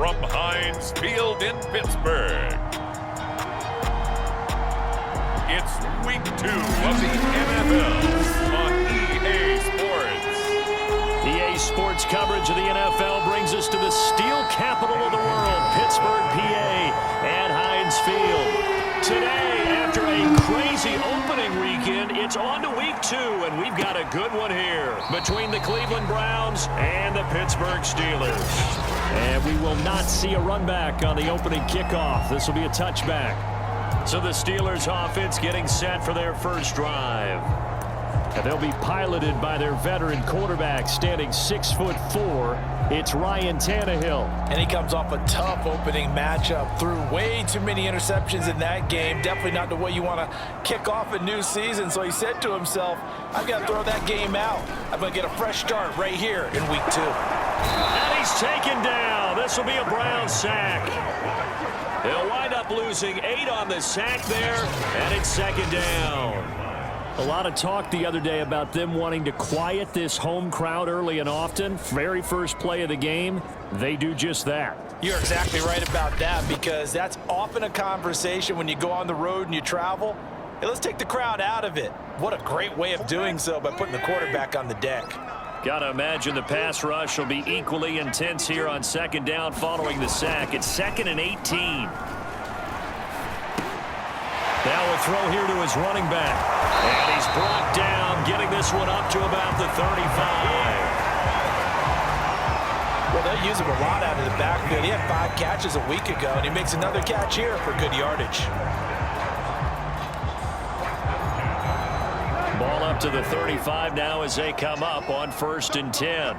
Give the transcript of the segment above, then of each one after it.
from Heinz Field in Pittsburgh. It's week 2 of the NFL on EA Sports. EA Sports coverage of the NFL brings us to the steel capital of the world, Pittsburgh, PA, and Heinz Field. Today, after a crazy opening weekend, it's on to week 2, and we've got a good one here between the Cleveland Browns and the Pittsburgh Steelers. And we will not see a run back on the opening kickoff. This will be a touchback. So the Steelers offense getting set for their first drive. And they'll be piloted by their veteran quarterback standing 6'4". It's Ryan Tannehill. And he comes off a tough opening matchup. Threw way too many interceptions in that game. Definitely not the way you want to kick off a new season. So he said to himself, I've got to throw that game out. I'm going to get a fresh start right here in week 2. And he's taken down. This will be a Brown sack. They'll wind up losing 8 on the sack there, and it's second down. A lot of talk the other day about them wanting to quiet this home crowd early and often. Very first play of the game, they do just that. You're exactly right about that, because that's often a conversation when you go on the road and you travel. Hey, let's take the crowd out of it. What a great way of doing so by putting the quarterback on the deck. Got to imagine the pass rush will be equally intense here on second down following the sack. It's 2nd and 18. Now a throw here to his running back. And he's brought down, getting this one up to about the 35. Well, they'll use him a lot out of the backfield. He had 5 catches a week ago, and he makes another catch here for good yardage. Ball up to the 35 now as they come up on 1st and 10.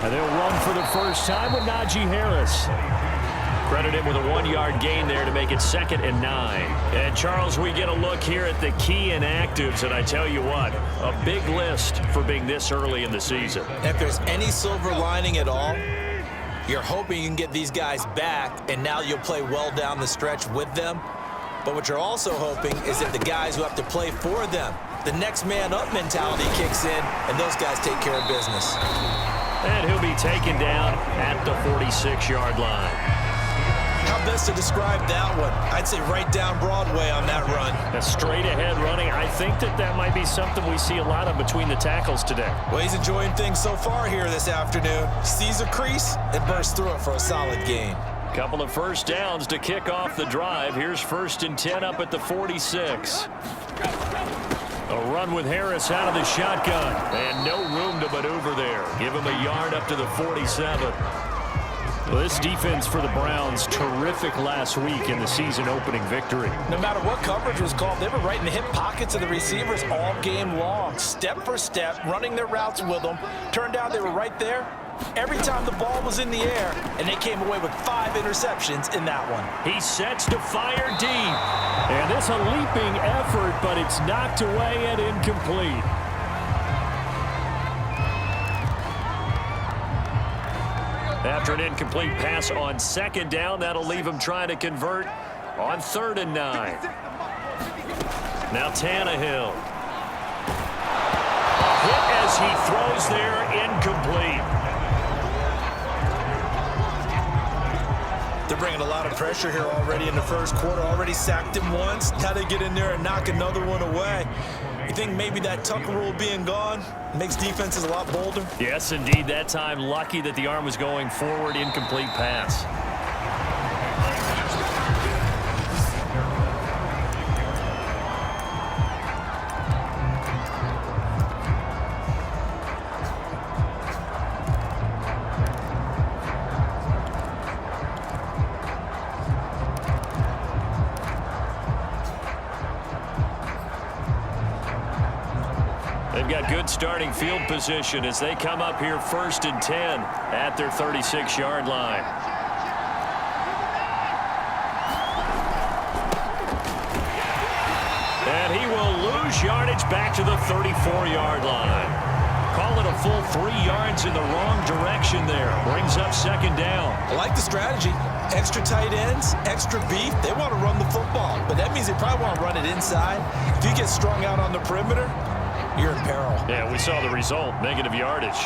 And they'll run for the first time with Najee Harris. Credit him with a 1-yard gain there to make it 2nd and 9. And, Charles, we get a look here at the key inactives, and I tell you what, a big list for being this early in the season. If there's any silver lining at all, you're hoping you can get these guys back, and now you'll play well down the stretch with them. But what you're also hoping is that the guys who have to play for them, the next man up mentality kicks in, and those guys take care of business. And he'll be taken down at the 46-yard line. How best to describe that one? I'd say right down Broadway on that run. A straight-ahead running. I think that might be something we see a lot of between the tackles today. Well, he's enjoying things so far here this afternoon. Sees a crease and bursts through it for a solid gain. Couple of first downs to kick off the drive. Here's 1st and 10 up at the 46. A run with Harris out of the shotgun. And no room to maneuver there. Give him a yard up to the 47. Well, this defense for the Browns, terrific last week in the season-opening victory. No matter what coverage was called, they were right in the hip pockets of the receivers all game long. Step for step, running their routes with them. Turned out they were right there every time the ball was in the air, and they came away with 5 interceptions in that one. He sets to fire deep. And this a leaping effort, but it's knocked away and incomplete. After an incomplete pass on 2nd down, that'll leave him trying to convert on 3rd and 9. Now Tannehill. A hit as he throws there, incomplete. They're bringing a lot of pressure here already in the first quarter. Already sacked him once. Now they get in there and knock another one away. You think maybe that Tucker rule being gone makes defenses a lot bolder? Yes, indeed. That time, lucky that the arm was going forward, incomplete pass. They've got good starting field position as they come up here 1st and 10 at their 36-yard line. And he will lose yardage back to the 34-yard line. Call it a full 3 yards in the wrong direction there. Brings up 2nd down. I like the strategy. Extra tight ends, extra beef. They want to run the football, but that means they probably want to run it inside. If you get strung out on the perimeter, you're in peril. Yeah, we saw the result, negative yardage.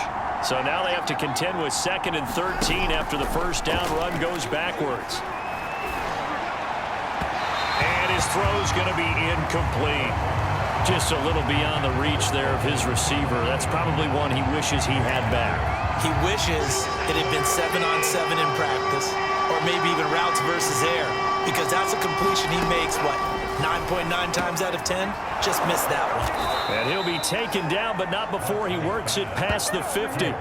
So now they have to contend with 2nd and 13 after the first down run goes backwards. And his throw's going to be incomplete. Just a little beyond the reach there of his receiver. That's probably one he wishes he had back. He wishes it had been 7-on-7 in practice, or maybe even routes versus air, because that's a completion he makes, what, 9.9 times out of 10? Just missed that one. And he'll be taken down, but not before he works it past the 50.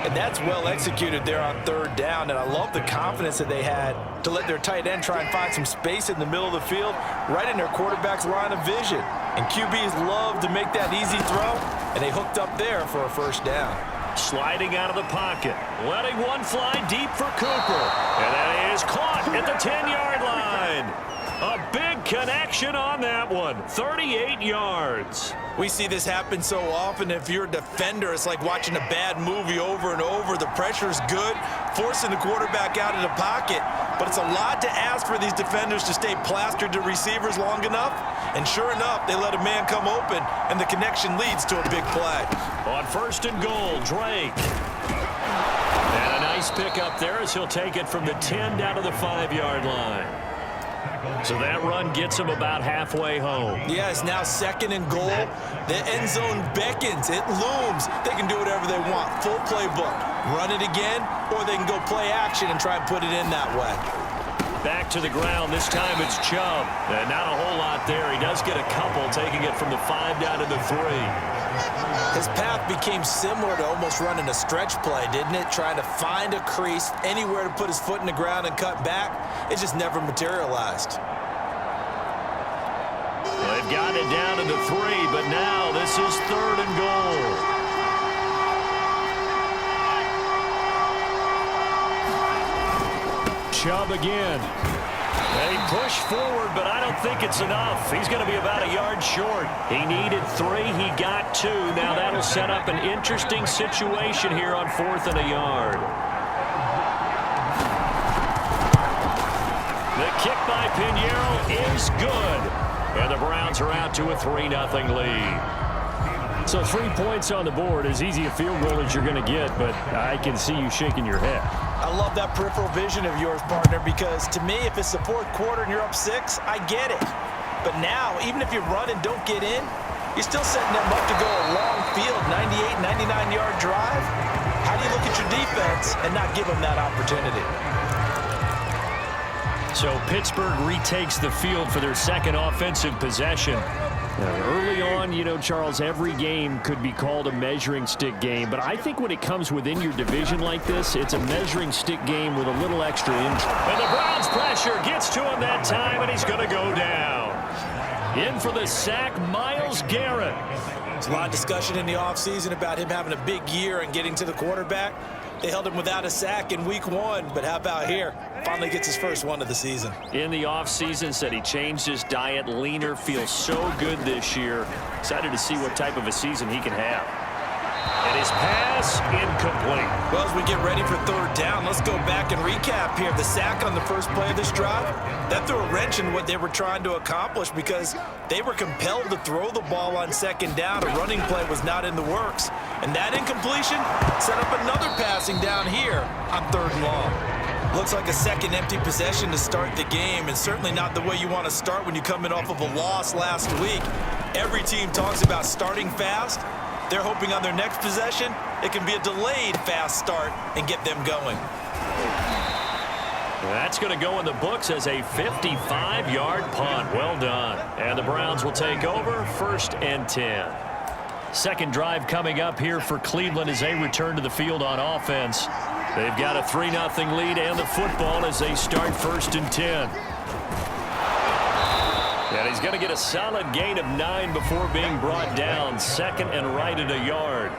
And that's well executed there on 3rd down, and I love the confidence that they had to let their tight end try and find some space in the middle of the field, right in their quarterback's line of vision. And QBs love to make that easy throw, and they hooked up there for a first down. Sliding out of the pocket, letting one fly deep for Cooper. And that is caught at the 10-yard line. A big connection on that one, 38 yards. We see this happen so often. If you're a defender, it's like watching a bad movie over and over. The pressure's good, forcing the quarterback out of the pocket. But it's a lot to ask for these defenders to stay plastered to receivers long enough. And sure enough, they let a man come open, and the connection leads to a big play. On 1st and goal, Drake. And a nice pickup there as he'll take it from the 10 down to the 5-yard line. So that run gets him about halfway home. Yeah, it's now 2nd and goal. The end zone beckons. It looms. They can do whatever they want. Full playbook. Run it again, or they can go play action and try and put it in that way. Back to the ground. This time it's Chubb. And not a whole lot there. He does get a couple, taking it from the 5 down to the 3. His path became similar to almost running a stretch play, didn't it? Trying to find a crease, anywhere to put his foot in the ground and cut back. It just never materialized. Well, they've got it down to the 3, but now this is 3rd and goal. Chubb again. They push forward, but I don't think it's enough. He's going to be about a yard short. He needed 3. He got 2. Now that'll set up an interesting situation here on 4th and a yard. The kick by Pinheiro is good. And the Browns are out to a 3-0 lead. So 3 points on the board, as easy a field goal as you're going to get, but I can see you shaking your head. I love that peripheral vision of yours, partner, because to me, if it's the 4th quarter and you're up 6, I get it. But now, even if you run and don't get in, you're still setting them up to go a long field, 98, 99-yard drive. How do you look at your defense and not give them that opportunity? So Pittsburgh retakes the field for their 2nd offensive possession. Early on, you know, Charles, every game could be called a measuring stick game, but I think when it comes within your division like this, it's a measuring stick game with a little extra injury. And the Browns pressure gets to him that time, and he's going to go down. In for the sack, Myles Garrett. There's a lot of discussion in the offseason about him having a big year and getting to the quarterback. They held him without a sack in week 1, but how about here? Finally gets his first one of the season. In the offseason, said he changed his diet, leaner, feels so good this year. Excited to see what type of a season he can have. And his pass, incomplete. Well, as we get ready for 3rd down, let's go back and recap here. The sack on the first play of this drive, that threw a wrench in what they were trying to accomplish because they were compelled to throw the ball on 2nd down. A running play was not in the works. And that incompletion set up another passing down here on 3rd and long. Looks like a second empty possession to start the game, and certainly not the way you want to start when you're coming off of a loss last week. Every team talks about starting fast. They're hoping on their next possession, it can be a delayed fast start and get them going. That's going to go in the books as a 55-yard punt. Well done. And the Browns will take over 1st and 10. 2nd drive coming up here for Cleveland as they return to the field on offense. They've got a 3-0 lead and the football as they start 1st and 10. And he's going to get a solid gain of 9 before being brought down. 2nd and right at a yard.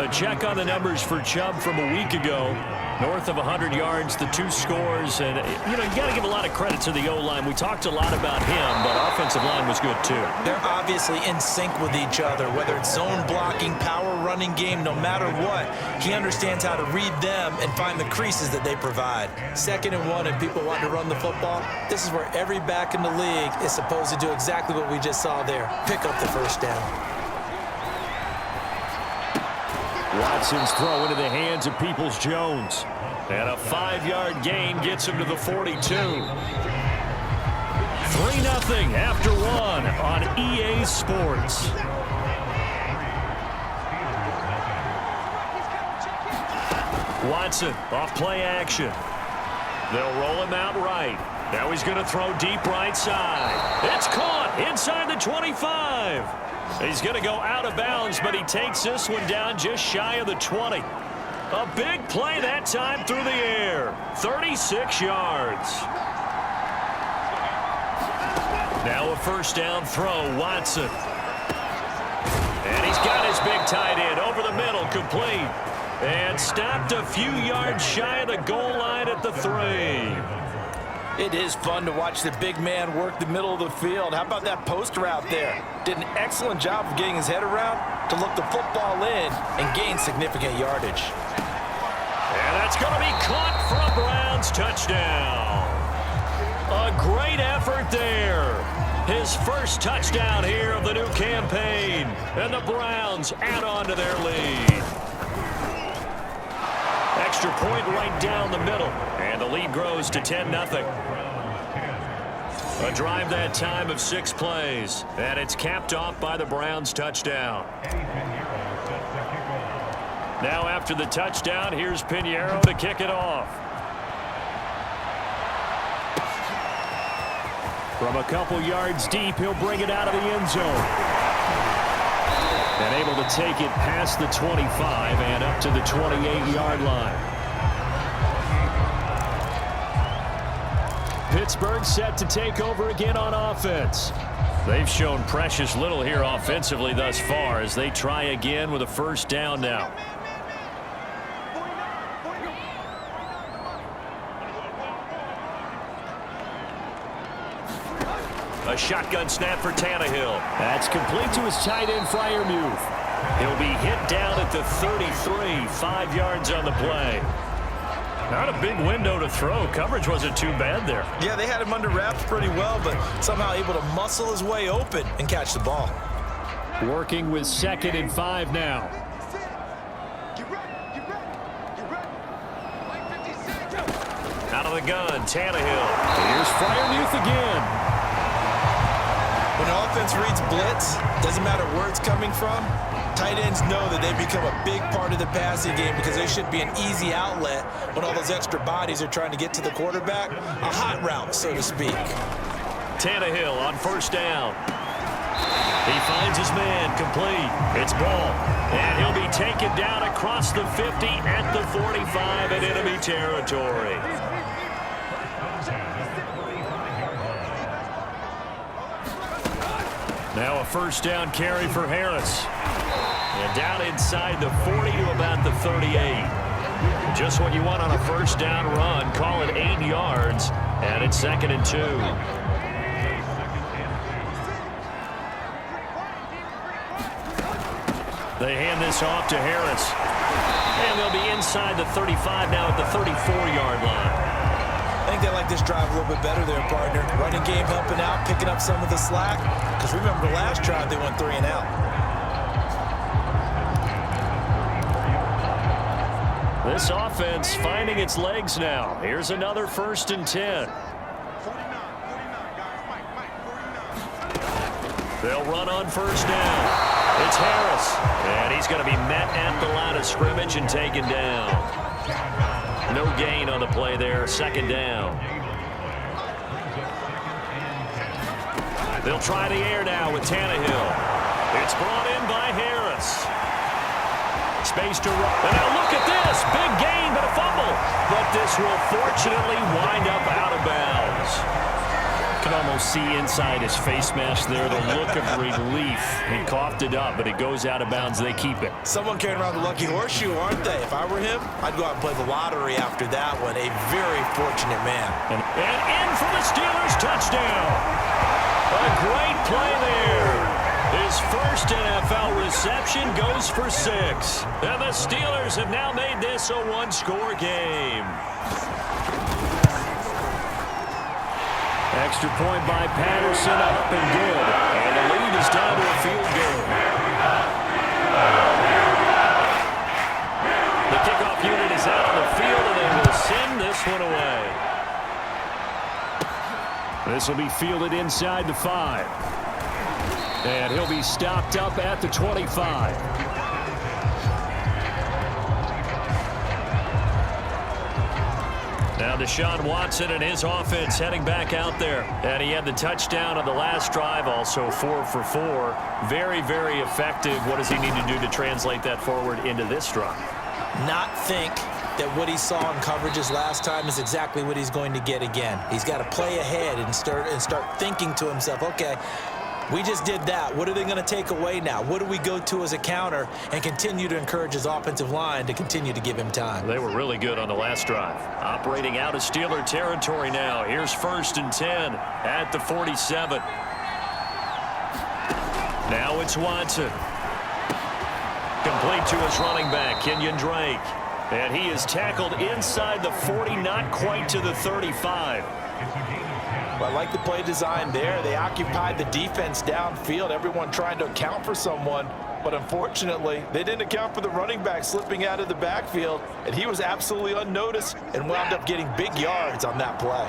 A check on the numbers for Chubb from a week ago. North of 100 yards, the 2 scores. And, you know, you got to give a lot of credit to the O-line. We talked a lot about him, but offensive line was good, too. They're obviously in sync with each other, whether it's zone blocking, power running game, no matter what. He understands how to read them and find the creases that they provide. 2nd and 1, and people want to run the football. This is where every back in the league is supposed to do exactly what we just saw there. Pick up the first down. Watson's throw into the hands of Peoples-Jones. And a 5-yard gain gets him to the 42. 3-0 after 1 on EA Sports. Watson off play action. They'll roll him out right. Now he's going to throw deep right side. It's caught inside the 25. He's going to go out of bounds, but he takes this one down just shy of the 20. A big play that time through the air. 36 yards. Now a first down throw, Watson. And he's got his big tight end over the middle, complete. And stopped a few yards shy of the goal line at the 3. It is fun to watch the big man work the middle of the field. How about that post route there? Did an excellent job of getting his head around to look the football in and gain significant yardage. And that's going to be caught for a Browns touchdown. A great effort there. His first touchdown here of the new campaign. And the Browns add on to their lead. Extra point right down the middle. And the lead grows to 10-0. A drive that time of 6 plays. And it's capped off by the Browns touchdown. Now after the touchdown, here's Pinheiro to kick it off. From a couple yards deep, he'll bring it out of the end zone. And able to take it past the 25 and up to the 28-yard line. Pittsburgh set to take over again on offense. They've shown precious little here offensively thus far as they try again with a first down now. A shotgun snap for Tannehill. That's complete to his tight end, Freiermuth. He'll be hit down at the 33, 5 yards on the play. Not a big window to throw. Coverage wasn't too bad there. Yeah, they had him under wraps pretty well, but somehow able to muscle his way open and catch the ball. Working with 2nd and 5 now. Out of the gun, Tannehill. Here's Freiermuth again. When an offense reads blitz, doesn't matter where it's coming from, tight ends know that they become a big part of the passing game because they should be an easy outlet when all those extra bodies are trying to get to the quarterback. A hot route, so to speak. Tannehill on first down. He finds his man, complete. It's ball. And he'll be taken down across the 50 at the 45 in enemy territory. Now a first down carry for Harris. And down inside the 40 to about the 38. Just what you want on a first down run. Call it 8 yards. And it's 2nd and 2. They hand this off to Harris. And they'll be inside the 35 now at the 34-yard line. I think they like this drive a little bit better there, partner. Running game helping out, picking up some of the slack. Because remember the last drive, they went 3 and out. This offense finding its legs now. Here's another 1st and 10. They'll run on first down. It's Harris. And he's going to be met at the line of scrimmage and taken down. No gain on the play there. 2nd down. They'll try the air now with Tannehill. It's brought in by Harris. Space to run. And now look at this. Big gain, but a fumble. But this will fortunately wind up out of bounds. You can almost see inside his face mask there the look of relief. He coughed it up, but it goes out of bounds. They keep it. Someone carrying around the lucky horseshoe, aren't they? If I were him, I'd go out and play the lottery after that one. A very fortunate man. And in for the Steelers touchdown. A great play there. His first NFL reception goes for 6. And the Steelers have now made this a 1-score game. Extra point by Patterson, up and good. And the lead is down to a field goal. This will be fielded inside the 5. And he'll be stopped up at the 25. Now Deshaun Watson and his offense heading back out there. And he had the touchdown on the last drive, also 4 for 4. Very, very effective. What does he need to do to translate that forward into this drive? Not think that what he saw in coverages last time is exactly what he's going to get again. He's got to play ahead and start thinking to himself, okay, we just did that. What are they going to take away now? What do we go to as a counter? And continue to encourage his offensive line to continue to give him time. They were really good on the last drive. Operating out of Steeler territory now. Here's 1st and 10 at the 47. Now it's Watson. Complete to his running back, Kenyon Drake. And he is tackled inside the 40, not quite to the 35. Well, I like the play design there. They occupied the defense downfield, everyone trying to account for someone. But unfortunately, they didn't account for the running back slipping out of the backfield, and he was absolutely unnoticed and wound up getting big yards on that play.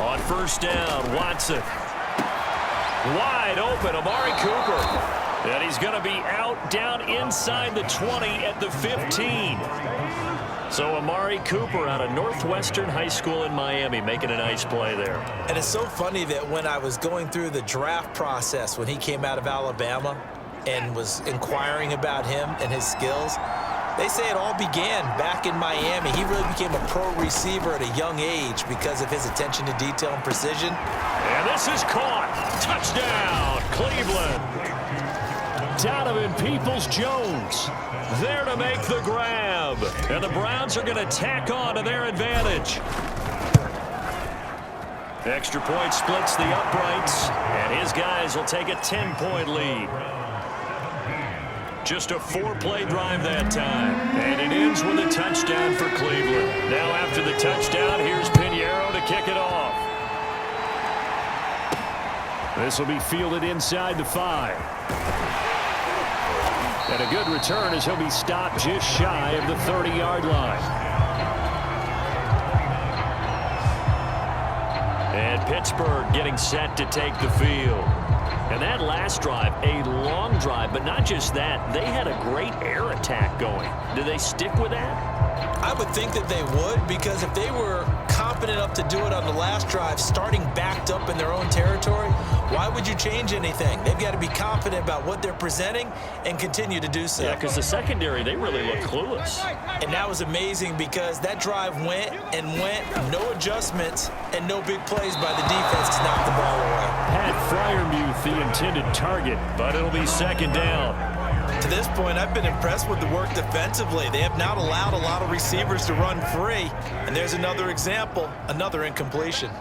On 1st down, Watson. Wide open, Amari Cooper. And he's going to be out down inside the 20 at the 15. So Amari Cooper out of Northwestern High School in Miami making a nice play there. And it's so funny that when I was going through the draft process when he came out of Alabama and was inquiring about him and his skills, they say it all began back in Miami. He really became a pro receiver at a young age because of his attention to detail and precision. And this is caught. Touchdown, Cleveland. Donovan Peoples-Jones there to make the grab. And the Browns are going to tack on to their advantage. Extra point splits the uprights, and his guys will take a 10-point lead. Just a 4-play drive that time, and it ends with a touchdown for Cleveland. Now after the touchdown, here's Pinheiro to kick it off. This will be fielded inside the 5. And a good return as he'll be stopped just shy of the 30-yard line. And Pittsburgh getting set to take the field. And that last drive, a long drive, but not just that. They had a great air attack going. Do they stick with that? I would think that they would, because if they were confident enough to do it on the last drive, starting backed up in their own territory, why would you change anything? They've got to be confident about what they're presenting and continue to do so. Yeah, because the secondary, they really look clueless. And that was amazing because that drive went and went, no adjustments, and no big plays by the defense to knock the ball away. Pat Freiermuth, the intended target, but it'll be 2nd down. To this point, I've been impressed with the work defensively. They have not allowed a lot of receivers to run free. And there's another example, another incompletion.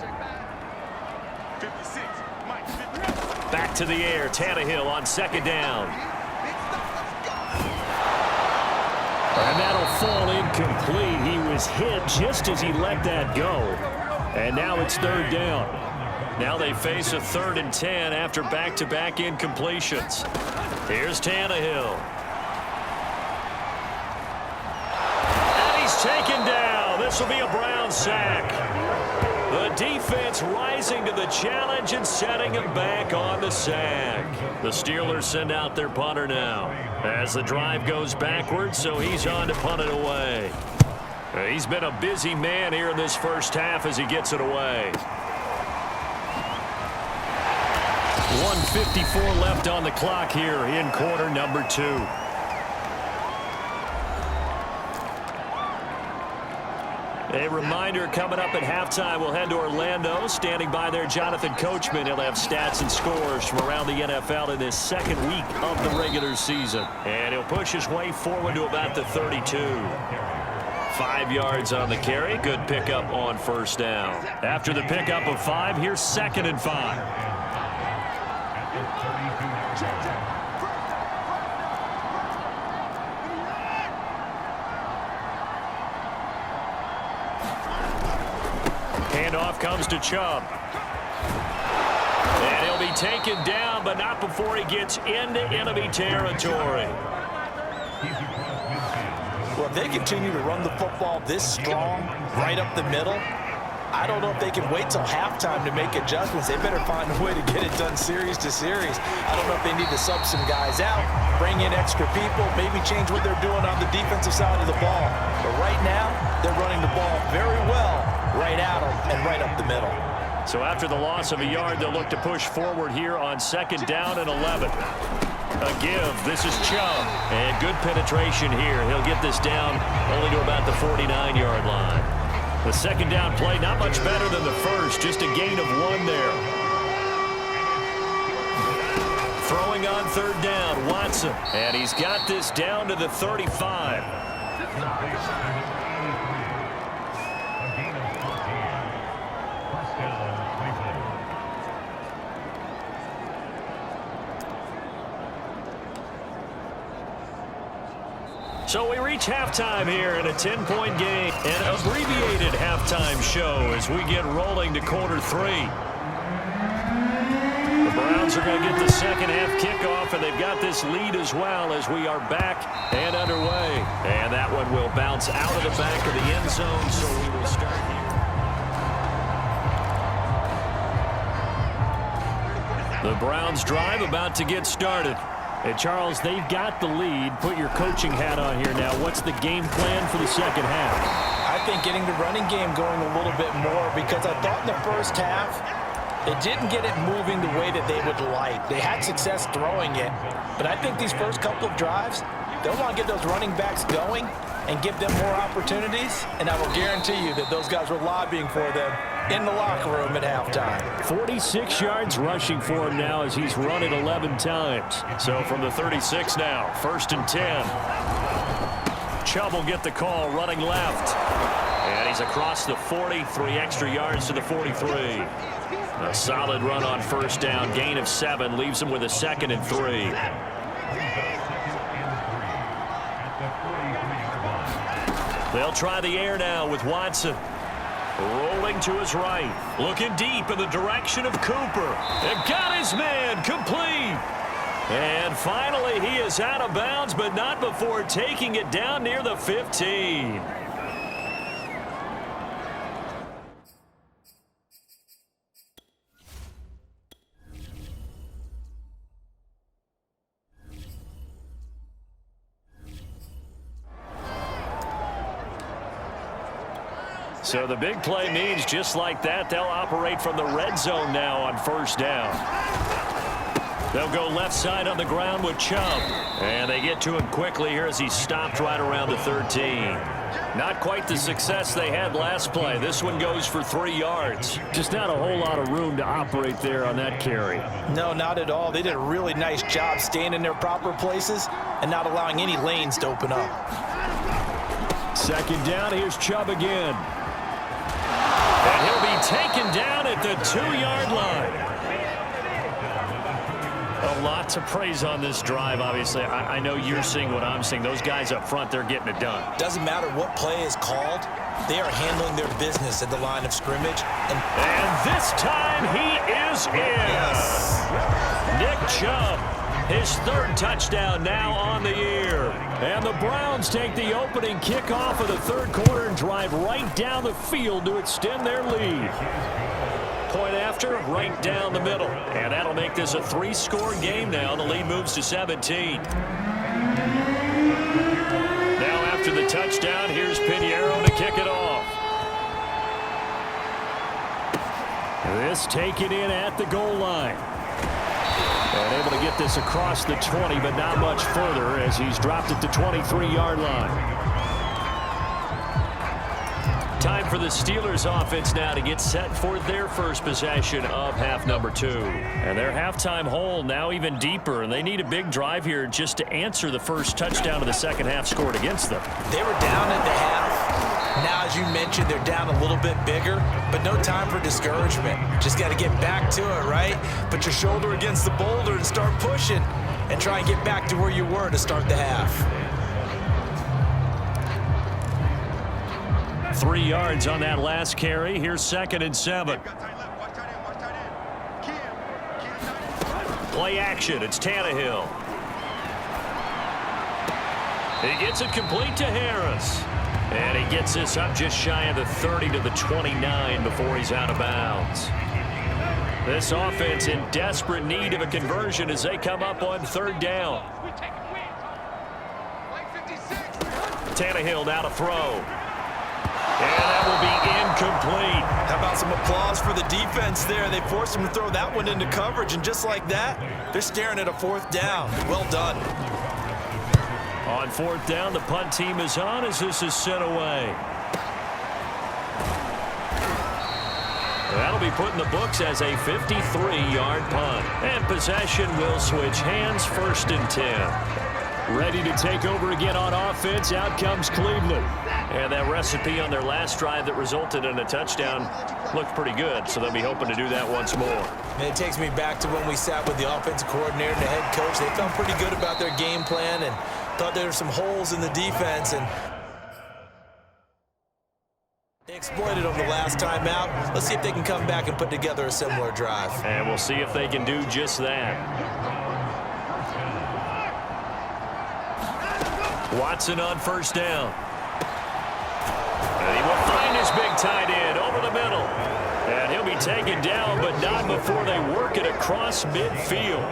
Back to the air, Tannehill on 2nd down. And that'll fall incomplete. He was hit just as he let that go. And now it's 3rd down. Now they face a 3rd and 10 after back-to-back incompletions. Here's Tannehill. And he's taken down. This will be a Brown sack. The defense rising to the challenge and setting him back on the sack. The Steelers send out their punter now as the drive goes backwards, so he's on to punt it away. He's been a busy man here in this first half as he gets it away. 1:54 left on the clock here in quarter number 2. A reminder, coming up at halftime, we'll head to Orlando. Standing by there, Jonathan Coachman. He'll have stats and scores from around the NFL in this 2nd week of the regular season. And he'll push his way forward to about the 32. 5 yards on the carry. Good pickup on 1st down. After the pickup of 5, here's 2nd and 5. Handoff comes to Chubb. And he'll be taken down, but not before he gets into enemy territory. Well, if they continue to run the football this strong, right up the middle, I don't know if they can wait till halftime to make adjustments. They better find a way to get it done series to series. I don't know if they need to sub some guys out, bring in extra people, maybe change what they're doing on the defensive side of the ball. But right now, they're running the ball very well right at them and right up the middle. So after the loss of a yard, they'll look to push forward here on 2nd down and 11. A give. This is Chubb. And good penetration here. He'll get this down only to about the 49-yard line. The 2nd down play, not much better than the first. Just a gain of 1 there. Throwing on 3rd down, Watson. And he's got this down to the 35. So we reach halftime here in a 10-point game. An abbreviated halftime show as we get rolling to quarter 3. The Browns are going to get the second half kickoff, and they've got this lead as well as we are back and underway. And that one will bounce out of the back of the end zone, so we will start here. The Browns drive about to get started. And, Charles, they've got the lead. Put your coaching hat on here now. What's the game plan for the second half? I think getting the running game going a little bit more, because I thought in the first half they didn't get it moving the way that they would like. They had success throwing it, but I think these first couple of drives, they'll want to get those running backs going and give them more opportunities, and I will guarantee you that those guys were lobbying for them in the locker room at halftime. 46 yards rushing for him now as he's run it 11 times. So from the 36 now, 1st and 10. Chubb will get the call running left. And he's across the 40, 3 extra yards to the 43. A solid run on 1st down, gain of 7, leaves him with a 2nd and 3. They'll try the air now with Watson. Rolling to his right. Looking deep in the direction of Cooper. And got his man complete. And finally he is out of bounds, but not before taking it down near the 15. So the big play means just like that, they'll operate from the red zone now on 1st down. They'll go left side on the ground with Chubb. And they get to him quickly here as he stopped right around the 13. Not quite the success they had last play. This one goes for 3 yards. Just not a whole lot of room to operate there on that carry. No, not at all. They did a really nice job staying in their proper places and not allowing any lanes to open up. 2nd down, here's Chubb again. And he'll be taken down at the 2-yard line. A lot to praise on this drive, obviously. I know you're seeing what I'm seeing. Those guys up front, they're getting it done. Doesn't matter what play is called. They are handling their business at the line of scrimmage. And this time he is in. Yes. Nick Chubb, his 3rd touchdown now on the year. And the Browns take the opening kickoff of the 3rd quarter and drive right down the field to extend their lead. Point after, right down the middle. And that'll make this a 3-score game now. The lead moves to 17. Now after the touchdown, here's Pinheiro to kick it off. This taken in at the goal line. And able to get this across the 20, but not much further as he's dropped it to 23-yard line. Time for the Steelers offense now to get set for their first possession of half number 2. And their halftime hole now even deeper, and they need a big drive here just to answer the first touchdown of the second half scored against them. They were down at the half. Now, as you mentioned, they're down a little bit bigger, but no time for discouragement. Just got to get back to it, right? Put your shoulder against the boulder and start pushing and try and get back to where you were to start the half. 3 yards on that last carry. Here's 2nd and 7. Play action. It's Tannehill. He gets it complete to Harris. And he gets this up just shy of the 30 to the 29 before he's out of bounds. This offense in desperate need of a conversion as they come up on third down. Tannehill now to throw. And that will be incomplete. How about some applause for the defense there? They forced him to throw that one into coverage, and just like that, they're staring at a fourth down. Well done. On fourth down, the punt team is on as this is sent away. That'll be put in the books as a 53-yard punt. And possession will switch hands, 1st and 10. Ready to take over again on offense. Out comes Cleveland. And that recipe on their last drive that resulted in a touchdown looked pretty good, so they'll be hoping to do that once more. And it takes me back to when we sat with the offensive coordinator and the head coach. They felt pretty good about their game plan and thought there were some holes in the defense, and they exploited them the last time out. Let's see if they can come back and put together a similar drive. And we'll see if they can do just that. Watson on first down. And he will find his big tight end over the middle. And he'll be taken down, but not before they work it across midfield.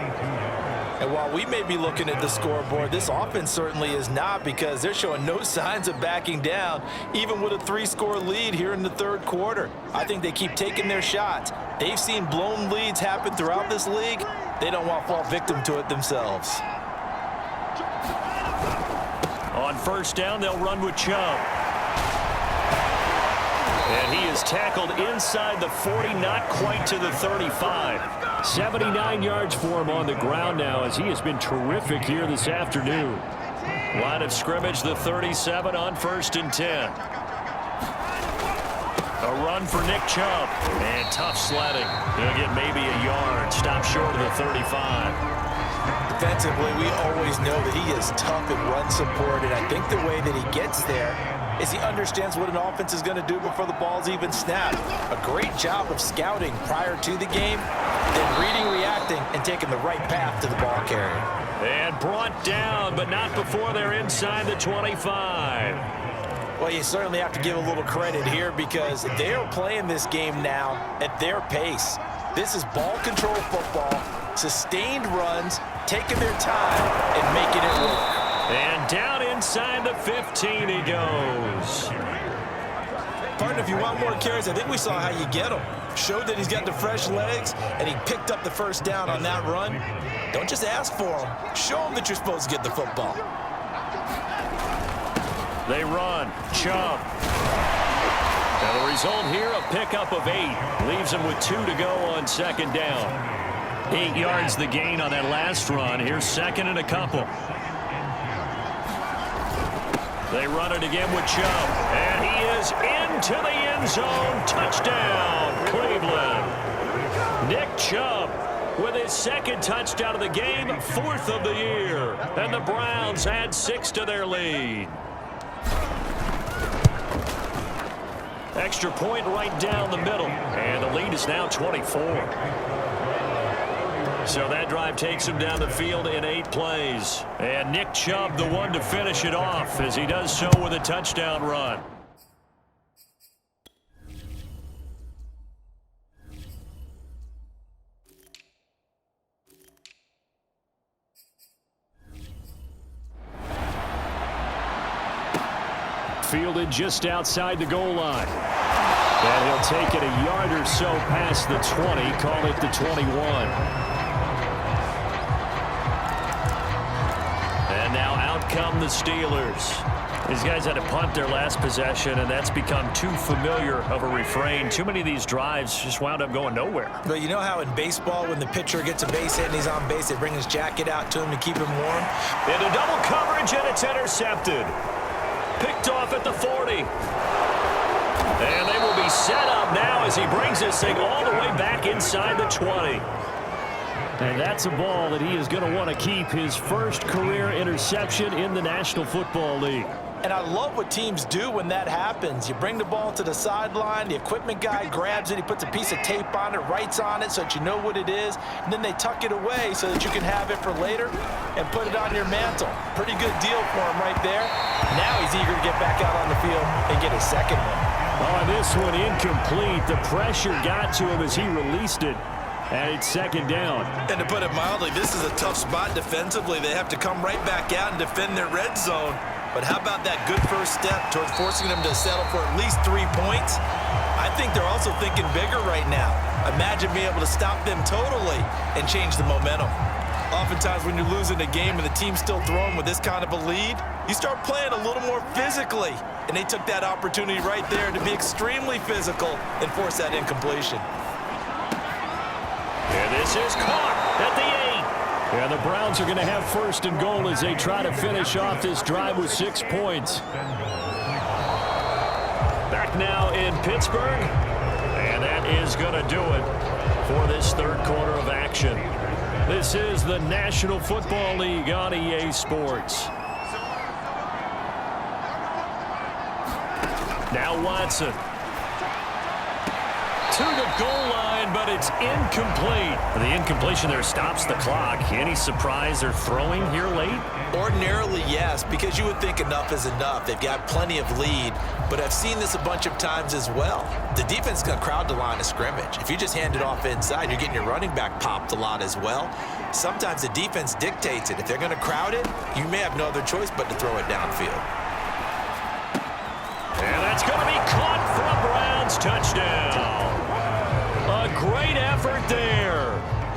And while we may be looking at the scoreboard, this offense certainly is not, because they're showing no signs of backing down, even with a 3-score lead here in the third quarter. I think they keep taking their shots. They've seen blown leads happen throughout this league. They don't want to fall victim to it themselves. On first down, they'll run with Chubb. And he is tackled inside the 40, not quite to the 35. 79 yards for him on the ground now, as he has been terrific here this afternoon. Line of scrimmage, the 37 on 1st and 10. A run for Nick Chubb. And tough sledding. He'll get maybe a yard. Stop short of the 35. Defensively, we always know that he is tough in run support, and I think the way that he gets there is he understands what an offense is going to do before the ball's even snapped. A great job of scouting prior to the game, then reading, reacting, and taking the right path to the ball carrier. And brought down, but not before they're inside the 25. Well, you certainly have to give a little credit here, because they are playing this game now at their pace. This is ball control football, sustained runs, taking their time, and making it work. And down inside the 15 he goes. Partner, if you want more carries, I think we saw how you get them. Showed that he's got the fresh legs, and he picked up the first down on that run. Don't just ask for them. Show them that you're supposed to get the football. They run. Chubb. And the result here, a pickup of 8. Leaves him with 2 to go on second down. 8 yards the gain on that last run. Here's second and a couple. They run it again with Chubb. And he is into the end zone. Touchdown, Cleveland. Nick Chubb with his second touchdown of the game, 4th of the year. And the Browns add 6 to their lead. Extra point right down the middle. And the lead is now 24. So that drive takes him down the field in 8 plays. And Nick Chubb, the one to finish it off, as he does so with a touchdown run. Fielded just outside the goal line. And he'll take it a yard or so past the 20, call it the 21. And now out come the Steelers. These guys had to punt their last possession, and that's become too familiar of a refrain. Too many of these drives just wound up going nowhere. But you know how in baseball, when the pitcher gets a base hit and he's on base, they bring his jacket out to him to keep him warm? Into double coverage, and it's intercepted. Picked off at the 40. And they will be set up now as he brings this thing all the way back inside the 20. And that's a ball that he is going to want to keep, his first career interception in the National Football League. And I love what teams do when that happens. You bring the ball to the sideline, the equipment guy grabs it, he puts a piece of tape on it, writes on it so that you know what it is, and then they tuck it away so that you can have it for later and put it on your mantle. Pretty good deal for him right there. Now he's eager to get back out on the field and get his second one. Oh, this one incomplete. The pressure got to him as he released it. And it's second down. And to put it mildly, this is a tough spot defensively. They have to come right back out and defend their red zone. But how about that good first step towards forcing them to settle for at least 3 points? I think they're also thinking bigger right now. Imagine being able to stop them totally and change the momentum. Oftentimes when you're losing a game and the team's still throwing with this kind of a lead, you start playing a little more physically. And they took that opportunity right there to be extremely physical and force that incompletion. And this is caught at the 8. And the Browns are going to have first and goal as they try to finish off this drive with 6 points. Back now in Pittsburgh. And that is going to do it for this third quarter of action. This is the National Football League on EA Sports. Now Watson. To the goal line, but it's incomplete. The incompletion there stops the clock. Any surprise they're throwing here late? Ordinarily, yes, because you would think enough is enough. They've got plenty of lead, but I've seen this a bunch of times as well. The defense is going to crowd the line of scrimmage. If you just hand it off inside, you're getting your running back popped a lot as well. Sometimes the defense dictates it. If they're going to crowd it, you may have no other choice but to throw it downfield. And that's going to be caught for a Browns touchdown. A great effort there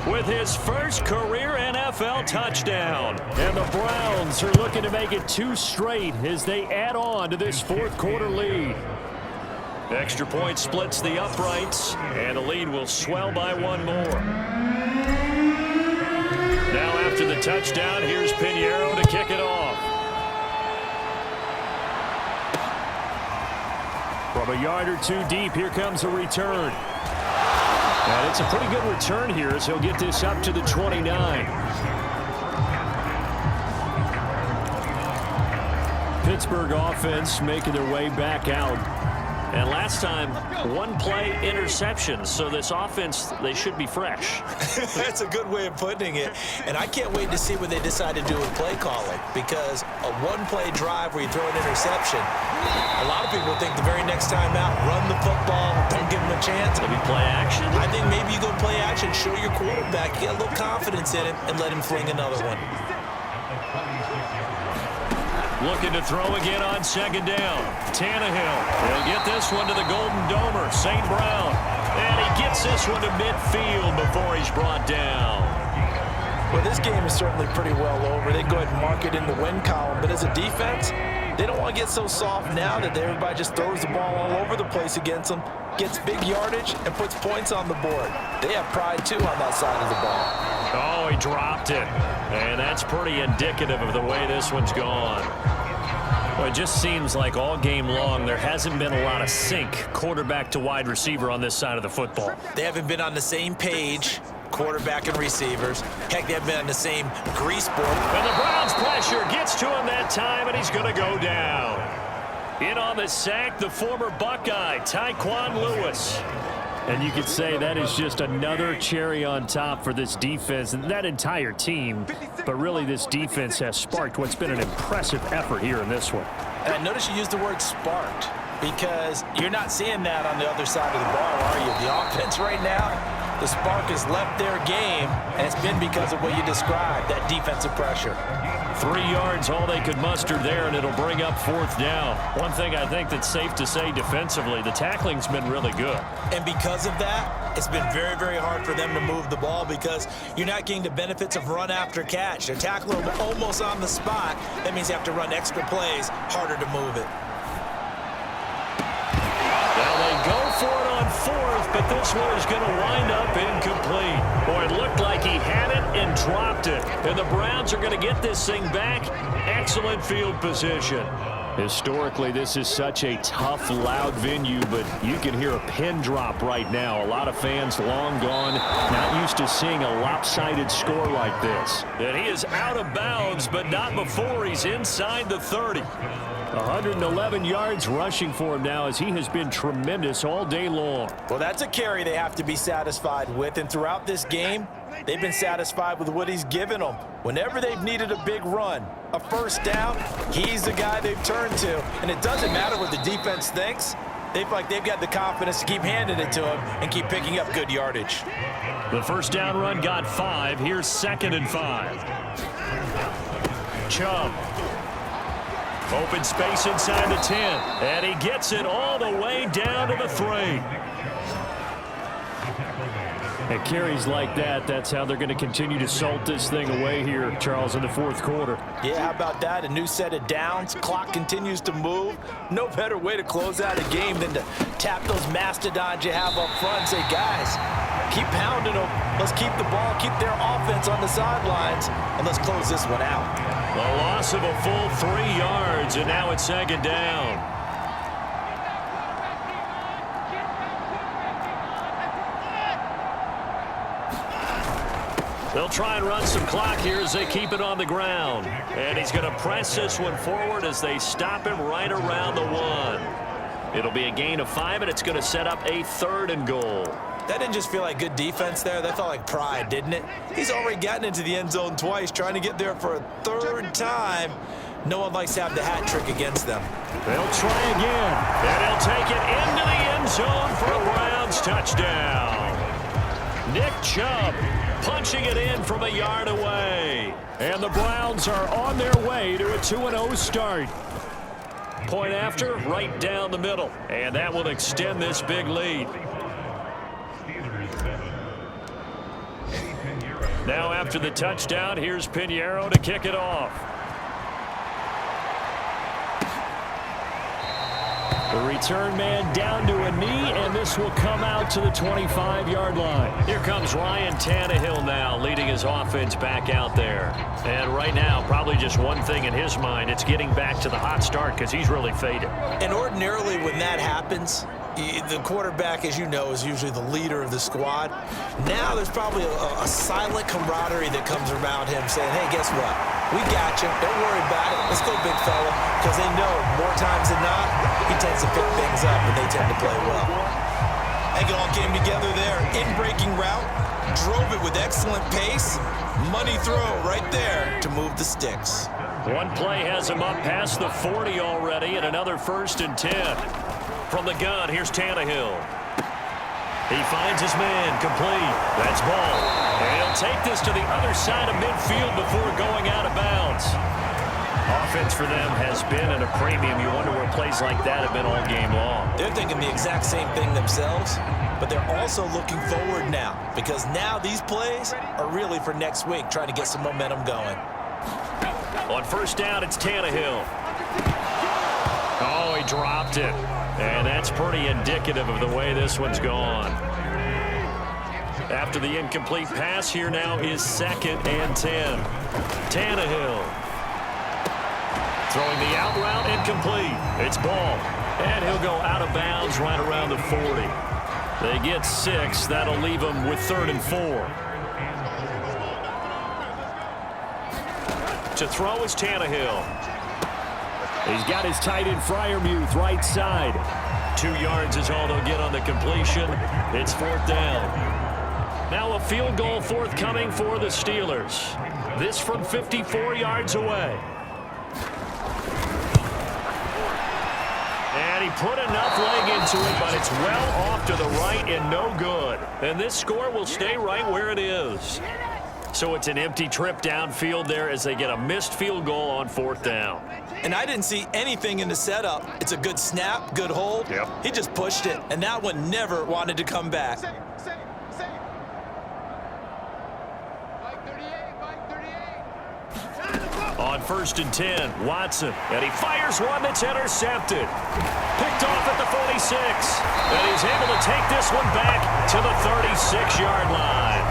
with his first career NFL touchdown. And the Browns are looking to make it 2 straight as they add on to this fourth quarter lead. Extra point splits the uprights, and the lead will swell by 1 more. Now after the touchdown, here's Pinheiro to kick it off. From a yard or 2 deep, here comes a return. And it's a pretty good return here as he'll get this up to the 29. Pittsburgh offense making their way back out. And last time, 1-play interception. So this offense, they should be fresh. That's a good way of putting it. And I can't wait to see what they decide to do with play calling, because a 1-play drive where you throw an interception, a lot of people think the very next time out, run the football, don't give them a chance. Maybe play action? I think maybe you go play action, show your quarterback, get a little confidence in him, and let him fling another one. Looking to throw again on second down. Tannehill. He'll get this one to the Golden Domer, St. Brown. And he gets this one to midfield before he's brought down. Well, this game is certainly pretty well over. They go ahead and mark it in the win column. But as a defense, they don't want to get so soft now that everybody just throws the ball all over the place against them, gets big yardage, and puts points on the board. They have pride, too, on that side of the ball. Oh, he dropped it. And that's pretty indicative of the way this one's gone. Well, it just seems like all game long there hasn't been a lot of sync quarterback to wide receiver on this side of the football. They haven't been on the same page, quarterback and receivers. Heck, they haven't been on the same grease board. And the Browns pressure gets to him that time, and he's going to go down. In on the sack, the former Buckeye, Tyquan Lewis. And you could say that is just another cherry on top for this defense and that entire team. But really, this defense has sparked what's been an impressive effort here in this one. And I notice you use the word sparked, because you're not seeing that on the other side of the ball, are you? The offense right now, the spark has left their game, and it's been because of what you described, that defensive pressure. 3 yards, all they could muster there, and it'll bring up fourth down. One thing I think that's safe to say defensively, the tackling's been really good. And because of that, it's been very, very hard for them to move the ball, because you're not getting the benefits of run after catch. They're tackling almost on the spot. That means you have to run extra plays, harder to move it. Now they go for it on fourth, but this one is going to wind up incomplete. Boy, it looked like he had it and dropped it. And the Browns are going to get this thing back. Excellent field position. Historically, this is such a tough, loud venue, but you can hear a pin drop right now. A lot of fans long gone, not used to seeing a lopsided score like this. And he is out of bounds, but not before he's inside the 30. 111 yards rushing for him now as he has been tremendous all day long. Well, that's a carry they have to be satisfied with, and throughout this game, they've been satisfied with what he's given them. Whenever they've needed a big run, a first down, he's the guy they've turned to, and it doesn't matter what the defense thinks. They've got the confidence to keep handing it to him and keep picking up good yardage. The first down run got 5. Here's 2nd and 5. Chubb. Open space inside the 10. And he gets it all the way down to the 3. And carries like that, that's how they're going to continue to salt this thing away here, Charles, in the 4th quarter. Yeah, how about that? A new set of downs. Clock continues to move. No better way to close out a game than to tap those mastodons you have up front and say, guys, keep pounding them. Let's keep the ball, keep their offense on the sidelines, and let's close this one out. A loss of a full 3 yards, and now it's 2nd down. They'll try and run some clock here as they keep it on the ground. And he's going to press this one forward as they stop him right around the 1. It'll be a gain of 5, and it's going to set up a 3rd and goal. That didn't just feel like good defense there. That felt like pride, didn't it? He's already gotten into the end zone twice, trying to get there for a 3rd time. No one likes to have the hat trick against them. They'll try again, and he'll take it into the end zone for a Browns touchdown. Nick Chubb punching it in from a yard away. And the Browns are on their way to a 2-0 start. Point after, right down the middle. And that will extend this big lead. Now after the touchdown, here's Pinheiro to kick it off. The return man down to a knee, and this will come out to the 25-yard line. Here comes Ryan Tannehill now, leading his offense back out there. And right now, probably just one thing in his mind, it's getting back to the hot start because he's really faded. And ordinarily when that happens, the quarterback, as you know, is usually the leader of the squad. Now there's probably a silent camaraderie that comes around him saying, hey, guess what? We got you. Don't worry about it. Let's go, big fella. Because they know more times than not, he tends to pick things up, and they tend to play well. It all came together there. In-breaking route. Drove it with excellent pace. Money throw right there to move the sticks. One play has him up past the 40 already, and another 1st and 10. From the gun, here's Tannehill. He finds his man, complete. That's ball. And he'll take this to the other side of midfield before going out of bounds. Offense for them has been at a premium. You wonder where plays like that have been all game long. They're thinking the exact same thing themselves, but they're also looking forward now because now these plays are really for next week, trying to get some momentum going. On 1st down, it's Tannehill. Oh, he dropped it. And that's pretty indicative of the way this one's gone. After the incomplete pass, here now is 2nd and 10. Tannehill. Throwing the out route, incomplete. It's ball. And he'll go out of bounds right around the 40. They get 6. That'll leave them with 3rd and 4. To throw is Tannehill. He's got his tight end Freiermuth right side. 2 yards is all they'll get on the completion. It's 4th down. Now a field goal forthcoming for the Steelers. This from 54 yards away. And he put enough leg into it, but it's well off to the right and no good. And this score will stay right where it is. So it's an empty trip downfield there as they get a missed field goal on 4th down. And I didn't see anything in the setup. It's a good snap, good hold. Yep. He just pushed it, and that one never wanted to come back. On 1st and 10, Watson. And he fires one that's intercepted. Picked off at the 46. And he's able to take this one back to the 36-yard line.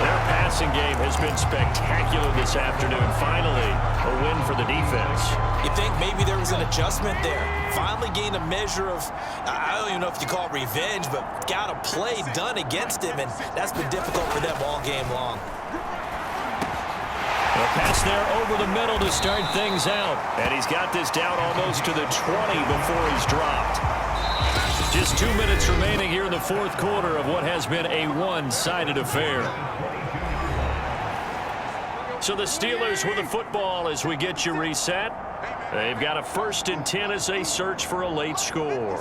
Their passing game has been spectacular this afternoon. Finally, a win for the defense. You think maybe there was an adjustment there. Finally gained a measure of, I don't even know if you call it revenge, but got a play done against him, and that's been difficult for them all game long. A Pass there over the middle to start things out. And he's got this down almost to the 20 before he's dropped. Just 2 minutes remaining here in the fourth quarter of what has been a one-sided affair. So the Steelers with the football as we get you reset. They've got a 1st and 10 as they search for a late score.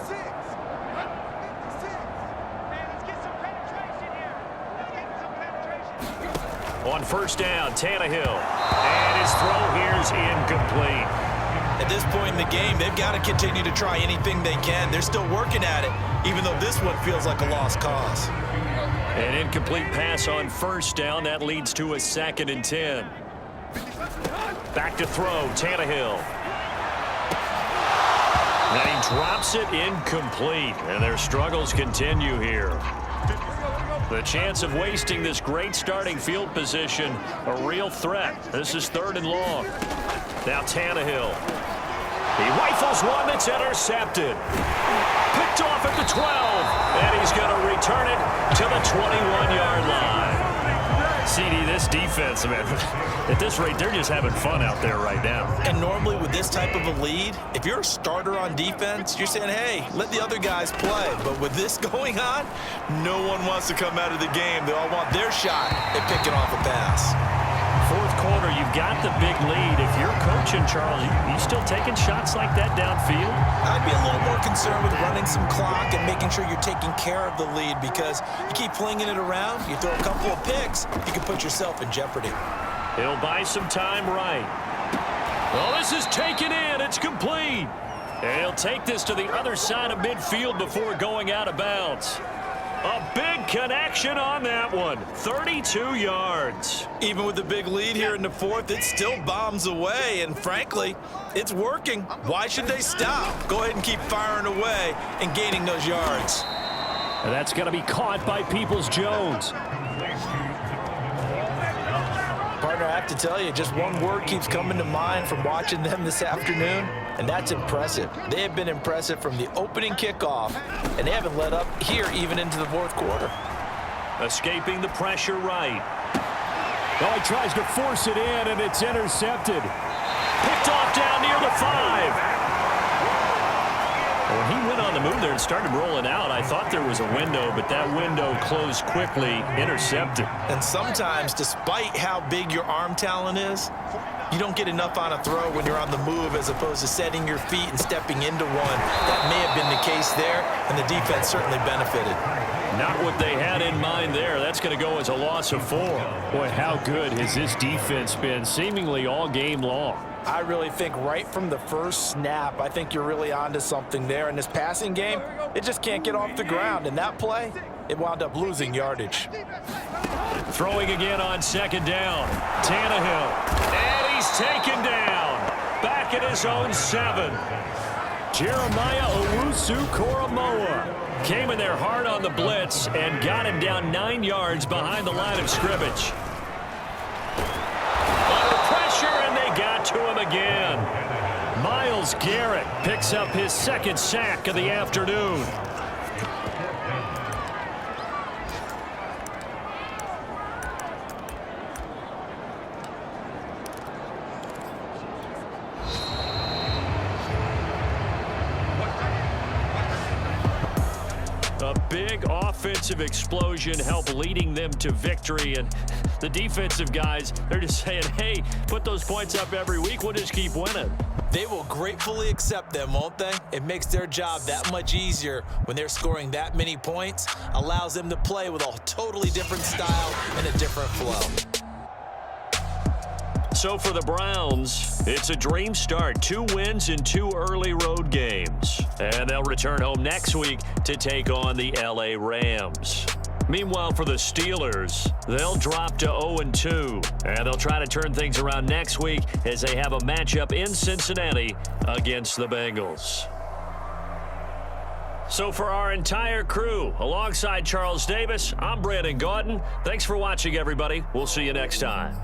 On 1st down, Tannehill. And his throw here's incomplete. At this point in the game, they've got to continue to try anything they can. They're still working at it, even though this one feels like a lost cause. An incomplete pass on 1st down. That leads to a 2nd and 10. Back to throw, Tannehill. Then he drops it incomplete, and their struggles continue here. The chance of wasting this great starting field position, a real threat. This is 3rd and long. Now Tannehill. He rifles one that's intercepted. Picked off at the 12, and he's going to return it to the 21-yard line. CD, this defense, man, at this rate, they're just having fun out there right now. And normally with this type of a lead, if you're a starter on defense, you're saying, hey, let the other guys play. But with this going on, no one wants to come out of the game. They all want their shot at picking off a pass. Fourth quarter, you've got the big lead. If you're coaching, Charles, you still taking shots like that downfield? I'd be a little more concerned with running some clock and making sure you're taking care of the lead, because you keep flinging it around, you throw a couple of picks, you can put yourself in jeopardy. He'll buy some time right. Well, this is taken in. It's complete. And he'll take this to the other side of midfield before going out of bounds. A big connection on that one. 32 yards. Even with the big lead here in the fourth, it still bombs away, and frankly, it's working. Why should they stop? Go ahead and keep firing away and gaining those yards. And that's going to be caught by Peoples-Jones. Partner, I have to tell you, just one word keeps coming to mind from watching them this afternoon, and that's impressive. They have been impressive from the opening kickoff, and they haven't let up here even into the fourth quarter. Escaping the pressure right. Oh, he tries to force it in, and it's intercepted. Picked off down near the 5. When he went on the move there and started rolling out, I thought there was a window, but that window closed quickly, intercepted. And sometimes, despite how big your arm talent is, you don't get enough on a throw when you're on the move as opposed to setting your feet and stepping into one. That may have been the case there, and the defense certainly benefited. Not what they had in mind there. That's going to go as a loss of 4. Boy, how good has this defense been seemingly all game long? I really think right from the first snap, I think you're really onto something there. In this passing game, it just can't get off the ground. And that play, it wound up losing yardage. Throwing again on 2nd down. Tannehill. And he's taken down. Back at his own 7. Jeremiah Owusu-Koramoah came in there hard on the blitz and got him down 9 yards behind the line of scrimmage. Under pressure, and they got to him again. Myles Garrett picks up his 2nd sack of the afternoon. A big offensive explosion helped leading them to victory, and the defensive guys, they're just saying, hey, put those points up every week, we'll just keep winning. They will gratefully accept them, won't they? It makes their job that much easier when they're scoring that many points, allows them to play with a totally different style and a different flow. So for the Browns, it's a dream start. 2 wins in 2 early road games. And they'll return home next week to take on the LA Rams. Meanwhile, for the Steelers, they'll drop to 0-2. And they'll try to turn things around next week as they have a matchup in Cincinnati against the Bengals. So for our entire crew, alongside Charles Davis, I'm Brandon Gaudin. Thanks for watching, everybody. We'll see you next time.